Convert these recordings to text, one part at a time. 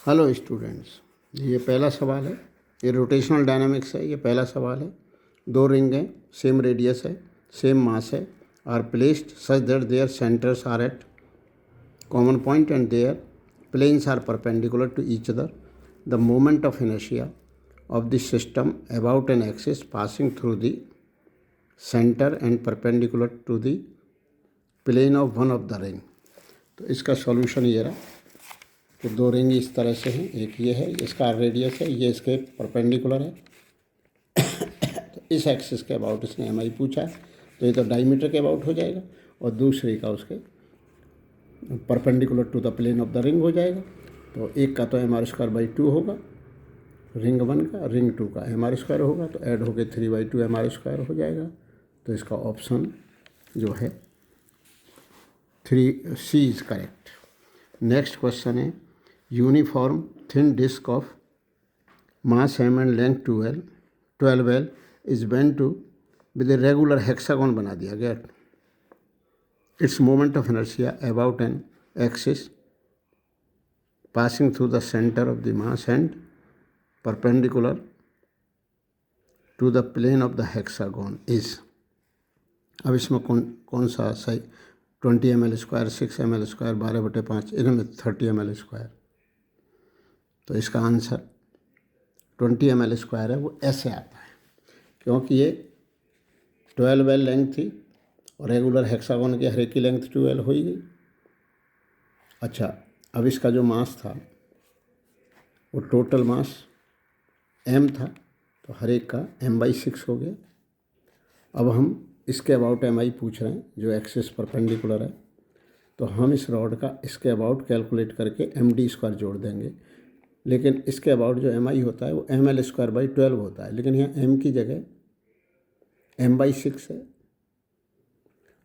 Hello students, ये पहला सवाल है। ये रोटेशनल डायनामिक्स है। ये पहला सवाल है। दो रिंग हैं, सेम रेडियस है, सेम मास है, are placed such that their centres are at common point and their planes are perpendicular to each other. The moment of inertia of the system about an axis passing through the center and perpendicular to the plane of one of the ring. तो इसका solution ये रहा कि दो ring इस तरह से हैं, एक ये है, इसका रेडियस है, ये इसके परपेंडिकुलर है. तो इस एक्सिस के अबाउट इसने एम आई पूछा है, तो ये तो डायमीटर के अबाउट हो जाएगा और दूसरे का उसके perpendicular to the plane of the ring हो जाएगा. तो एक का तो एम आर स्क्वायर बाई 2 होगा रिंग 1 का, रिंग 2 का एम आर स्क्वायर होगा, तो ऐड होकर 3/2 एम आर स्क्वायर हो जाएगा. तो इसका ऑप्शन जो है 3C is correct. Next question है, uniform thin disc of mass M and length 12 L is bent to with a regular hexagon बना दिया गया. Its moment of inertia about an axis passing through the centre of the mass and perpendicular to the plane of the hexagon is. अब इसमें कौन सा सही 20 ml square, 6 ml square, 12/5, इनमें 30 ml square. तो इसका आंसर 20 ml स्क्वायर है. वो ऐसे आता है क्योंकि ये 12 L लेंथ थी और रेगुलर हेक्सागोन की हर एक की लेंथ 2L हो ही गई. अच्छा, अब इसका जो मास था वो टोटल मास m था, तो हर एक का m/6 हो गया. अब हम इसके अबाउट mi पूछ रहे हैं जो एक्सिस परपेंडिकुलर है, तो हम इस रॉड का इसके अबाउट कैलकुलेट करके md² जोड़ देंगे. लेकिन इसके अबाउट जो mi होता है वो ml²/12 होता है, लेकिन यहाँ m की जगह m/6 है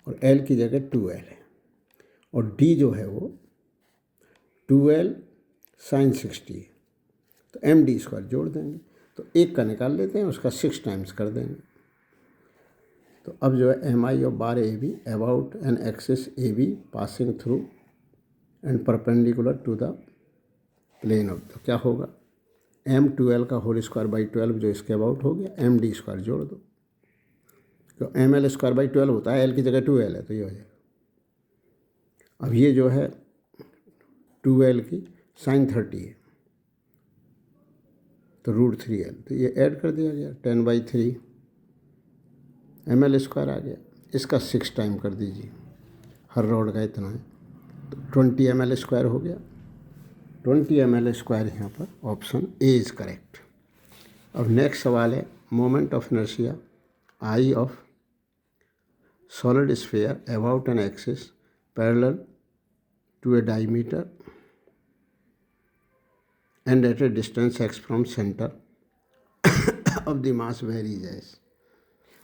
और l की जगह 2l है और d जो है वो 2l sin 60 है. तो md² जोड़ देंगे. तो एक का निकाल लेते हैं, उसका 6 टाइम्स कर देंगे. तो अब जो है M I of bar A B about an axis A B passing through and perpendicular to the plane of the क्या होगा m2l का होल स्क्वायर बाई 12 जो इसके अबाउट हो गया, md² जोड़ दो. तो ml²/12 होता है, l की जगह 2l है, तो ये हो जाएगा. अब ये जो है 2l की sin 30 है, तो √3l, तो ये ऐड कर दिया गया 10/3 ml² आ गया. इसका 6 टाइम कर दीजिए, हर रॉड का इतना है, तो 20 ml² हो गया. 20 ml² यहाँ पर ऑप्शन ए इज़ करेक्ट. अब नेक्स्ट सवाल है, moment of inertia I of solid sphere about an axis parallel to a diameter and at a distance x from center of the mass varies as.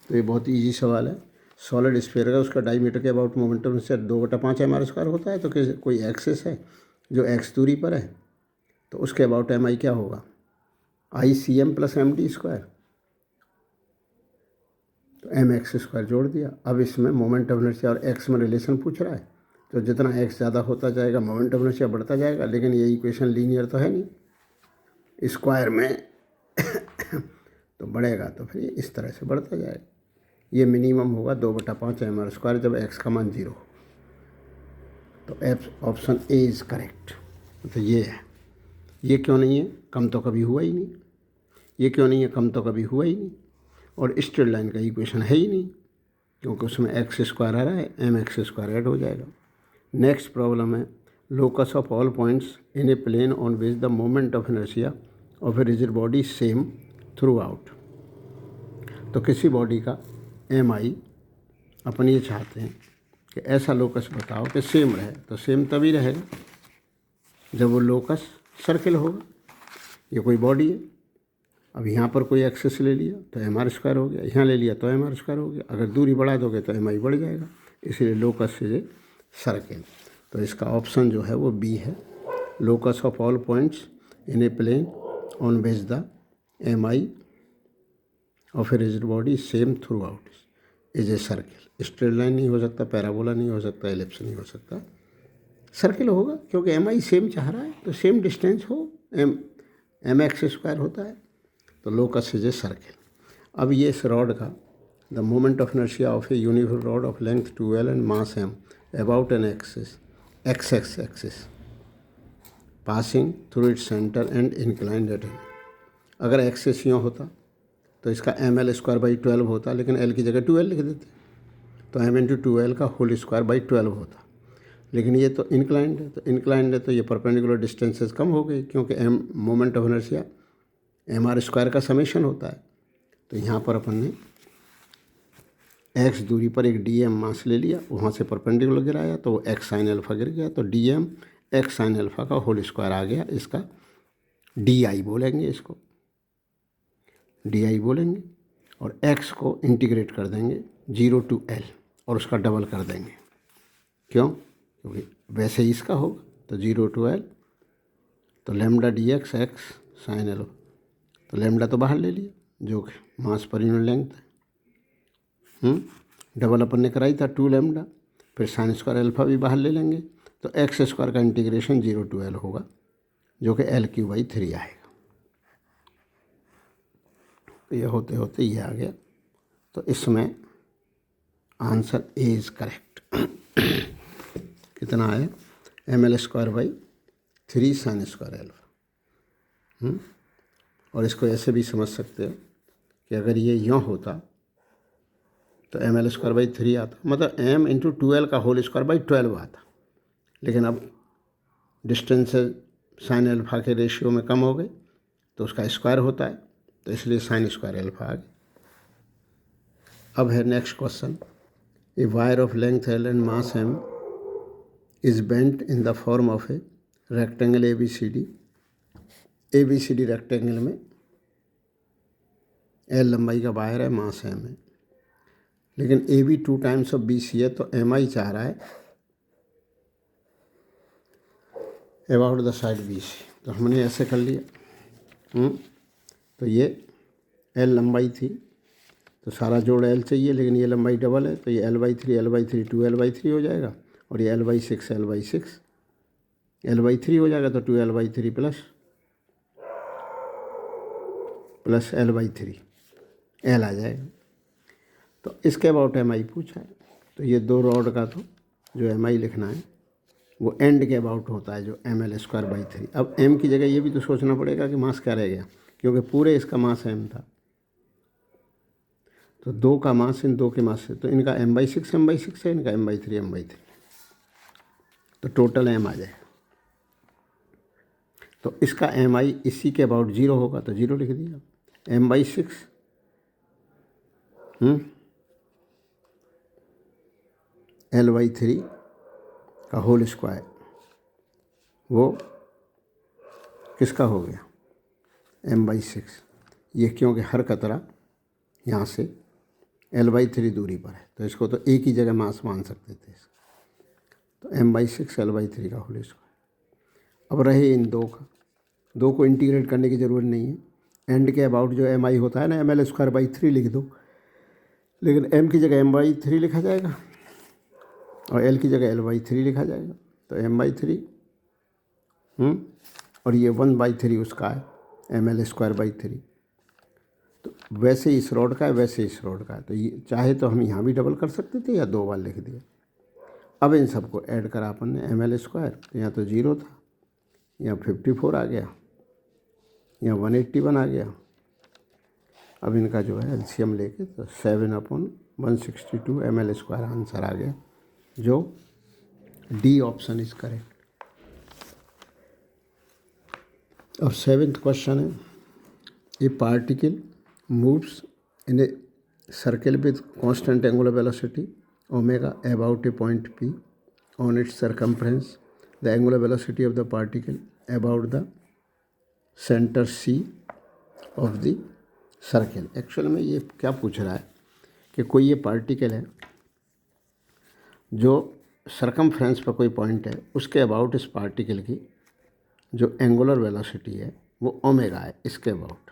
तो ये बहुत easy सवाल है. Solid sphere का उसका डायमीटर के अबाउट मोमेंटम से 2/5 mr² होता है. तो कोई एक्सिस है जो x दूरी पर है, तो उसके अबाउट mi क्या होगा, ICM + md². तो mx² जोड़ दिया. अब इसमें मोमेंट ऑफ इनर्शिया और x में रिलेशन पूछ रहा है, तो जितना x ज़्यादा होता जाएगा मोमेंट ऑफ इनर्शिया बढ़ता जाएगा. लेकिन ये इक्वेशन लीनियर तो है नहीं, स्क्वायर में तो बढ़ेगा, तो फिर ये इस तरह से बढ़ता जाएगा. ये मिनिमम होगा 2/5 mr² जब x का मान 0 हो. तो ऑप्शन ए इज़ करेक्ट. तो ये है. ये क्यों नहीं है, कम तो कभी हुआ ही नहीं. ये क्यों नहीं है, कम तो कभी हुआ ही नहीं. और स्ट्रेट लाइन का इक्वेशन है ही नहीं, क्योंकि उसमें x² आ रहा है, mx² ऐड हो जाएगा. नेक्स्ट प्रॉब्लम है, locus of all points in a plane on which the moment of inertia of a rigid body same throughout. तो किसी बॉडी का एम आई अपन ये चाहते हैं कि ऐसा लोकस बताओ कि सेम रहे. तो सेम तभी रहेगा जब वो लोकस सर्किल होगा. ये कोई बॉडी है, अब यहाँ पर कोई एक्सेस ले लिया तो mr² हो गया, यहाँ ले लिया तो mr² हो गया. अगर दूरी बढ़ा दोगे तो mi बढ़ जाएगा, इसलिए लोकस से सर्किल. तो इसका ऑप्शन जो है वो बी है. Locus of all points in a plane on which the M I of a rigid body same throughout is a circle. Straight line नहीं हो सकता, पैराबोला नहीं हो सकता, एलिप्स नहीं हो सकता, सर्किल होगा, क्योंकि एम आई सेम चाह रहा है तो सेम डिस्टेंस हो. एम एक्स स्क्वायर होता है। तो लोकस इज ए सर्किल। अब ये इस रॉड का the moment of inertia of a uniform rod of length 2L and mass m about an axis x axis passing through its centre and inclined at an. अगर axis यूँ होता तो इसका ml²/12 होता, लेकिन l की जगह 2L लिख देते, तो m×2L का होल स्क्वायर बाई 12 होता। लेकिन ये तो इंक्लाइंड है, तो इंक्लाइंड है तो ये परपेंडिकुलर डिस्टेंसेस कम हो गई, क्योंकि m moment of inertia mr² का समेशन होता है। तो यहाँ पर अपन ने x दूरी पर एक dm मास ले लिया, वहाँ से परपेंडिकुलर गिराया तो वो x sin अल्फ़ा गिर गया, तो dm x sin अल्फ़ा का होल स्क्वायर आ गया। इसका di बोलेंगे, इसको di बोलेंगे, और x को इंटीग्रेट कर देंगे 0 to L और उसका डबल कर देंगे। क्यों? क्योंकि वैसे ही इसका होगा, तो 0 to L, तो lambda dx x sin L, तो लैम्डा तो बाहर ले लिया जो कि मास पर यूनिट लेंथ है। डबल अपन ने कराई था 2 लैम्डा, फिर साइन स्क्वायर अल्फ़ा भी बाहर ले लेंगे, तो x² का इंटीग्रेशन 0 to L होगा जो कि L³/3 आएगा। तो ये होते होते ये आ गया, तो इसमें आंसर ए इज़ करेक्ट। कितना आया? ml²/3 sin square alpha. और इसको ऐसे भी समझ सकते हो कि अगर ये यूँ होता तो ml²/3 आता, मतलब m×2L का होल स्क्वायर/12 आता। लेकिन अब डिस्टेंस साइन अल्फ़ा के रेशियो में कम हो गई तो उसका स्क्वायर होता है, तो इसलिए साइन स्क्वायर अल्फ़ा आ गया। अब है next question. A wire of length L and mass m is bent in the form of a rectangle ABCD rectangle में L लंबाई का वायर है, मास m है, लेकिन AB 2 टाइम्स ऑफ BC है, तो MI चाह रहा है अबाउट द साइड BC। तो हमने ऐसे कर लिया। तो ये L लंबाई थी तो सारा जोड़ L चाहिए, लेकिन ये लंबाई डबल है, तो ये L/3 2L/3 हो जाएगा, और ये L/6 L/3 हो जाएगा, तो 2L/3 प्लस L/3 L आ जाएगा। तो इसके अबाउट MI पूछा है, तो ये दो रॉड का तो जो MI लिखना है वो एंड के अबाउट होता है, जो ml²/3। अब m की जगह ये भी तो सोचना पड़ेगा कि मास क्या रह गया, क्योंकि पूरे इसका मास m था, तो दो का मास इन दो के मास से, तो इनका m/6 है, इनका m/3 तो टोटल m आ जाएगा। तो इसका MI इसी के अबाउट 0 होगा, तो 0 लिख दिया। m/6 L/3 का होल स्क्वायर, वो किसका हो गया? m/6। ये क्योंकि हर कतरा यहाँ से L/3 दूरी पर है, तो इसको तो एक ही जगह मास मान सकते थे इसका, तो m/6 L/3 का होल स्क्वायर। अब रहे इन दो को इंटीग्रेट करने की ज़रूरत नहीं है। एंड के अबाउट जो MI होता है ना, ml²/3 लिख दो, लेकिन m की जगह m/3 लिखा जाएगा और L की जगह L/3 लिखा जाएगा, तो m/3 और ये 1/3 उसका है ml²/3। तो वैसे इस रॉड का है, वैसे इस रॉड का है, तो ये चाहे तो हम यहाँ भी डबल कर सकते थे या 2 बार लिख दिया। अब इन सबको ऐड करा अपन ने ml², तो यहाँ तो 0 था, यहाँ 54 आ गया, यहाँ 181 आ गया। अब इनका जो है LCM लेके तो 7/162 ml² आंसर आ गया, जो डी ऑप्शन इज करेक्ट। अब 7th क्वेश्चन है, ए particle moves in a circle with constant angular velocity omega about A point P on it's circumference. The angular velocity of the particle about the centre C of the circle. Actual में ये क्या पूछ रहा है कि कोई ये particle है जो सर्कमफ्रेंस पर कोई पॉइंट है, उसके अबाउट इस पार्टिकल की जो एंगुलर वेलोसिटी है वो ओमेगा है, इसके अबाउट।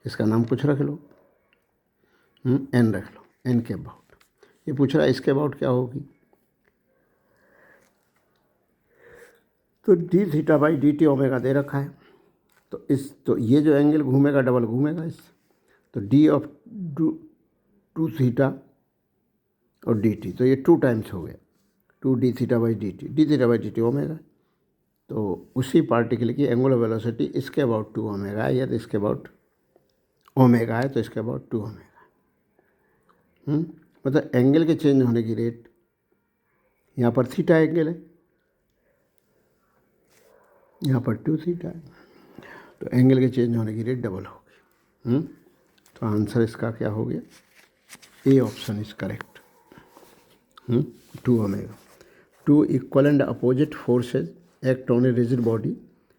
इसका नाम कुछ रख लो, n रख लो, n के अबाउट। ये पूछ रहा है इसके अबाउट क्या होगी, तो d θ/dt ओमेगा दे रखा है, तो ये जो एंगल घूमेगा डबल घूमेगा इससे, तो डी ऑफ टू थीटा और डी टी, तो ये 2 टाइम्स हो गया, 2 D theta by D T omega. तो उसी पार्टिकल की एंगुलर वेलोसिटी इसके अबाउट 2 ओमेगा है, या तो इसके अबाउट ओमेगा है, तो इसके अबाउट 2 ओमेगा। मतलब एंगल के चेंज होने की रेट, यहाँ पर थीटा एंगल है, यहाँ पर 2 थीटा है, तो एंगल के चेंज होने की रेट डबल होगी। तो आंसर इसका क्या हो गया? A option is correct. 2 omega. 2 equal and opposite forces act on a rigid body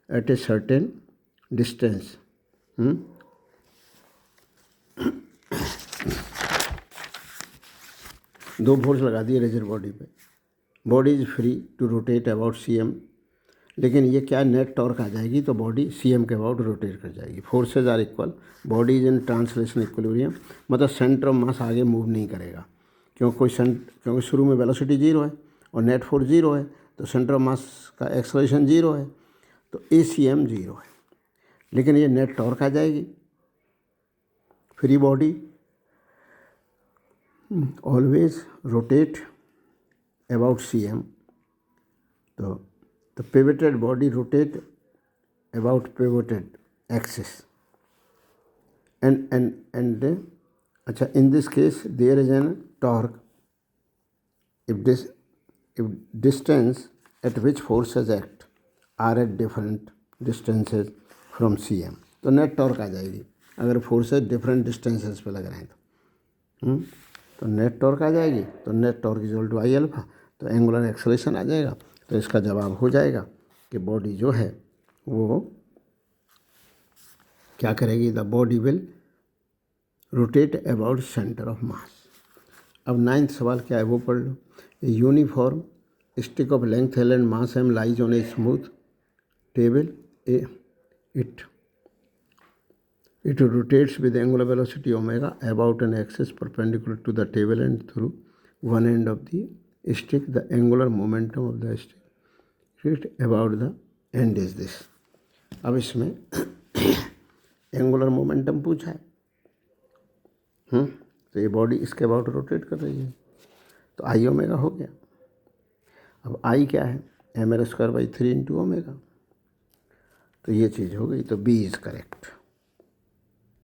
at a certain distance. दो फोर्स लगा दिए रिजिड बॉडी पे, body is free to rotate about CM, लेकिन ये क्या नेट टॉर्क आ जाएगी, तो बॉडी CM के अबाउट रोटेट कर जाएगी। Forces are equal, body is in translation equilibrium, मतलब सेंटर ऑफ मास आगे मूव नहीं करेगा, क्योंकि शुरू में वेलोसिटी 0 है और नेट फोर्स 0 है, तो सेंटर ऑफ मास का एक्सेलरेशन 0 है, तो ACM 0 है। लेकिन ये नेट टॉर्क आ जाएगी, free body always rotate about CM, तो the pivoted body rotate about pivoted axis, and अच्छा, in this case there is an torque if distance at which forces act are at different distances from CM, तो net torque आ जाएगी अगर forces different distances पे लग रहे हैं तो नेट टॉर्क आ जाएगी, तो net torque equal to I alpha, तो एंगुलर एक्सेलरेशन आ जाएगा। तो इसका जवाब हो जाएगा कि बॉडी जो है वो क्या करेगी, the body will rotate about centre of mass. अब 9th सवाल क्या है वो पढ़ लो। Uniform stick of length L and mass M lies on a smooth table, it rotates with angular velocity omega about an axis perpendicular to the table and through one end of the stick. The angular momentum of the stick about the end is this. अब इसमें angular momentum पूछा है, तो ये body इसके about rotate कर रही है, तो I ओमेगा हो गया। अब I क्या है, ml² by 3 × ओमेगा, तो ये चीज़ हो गई, तो B इज़ करेक्ट।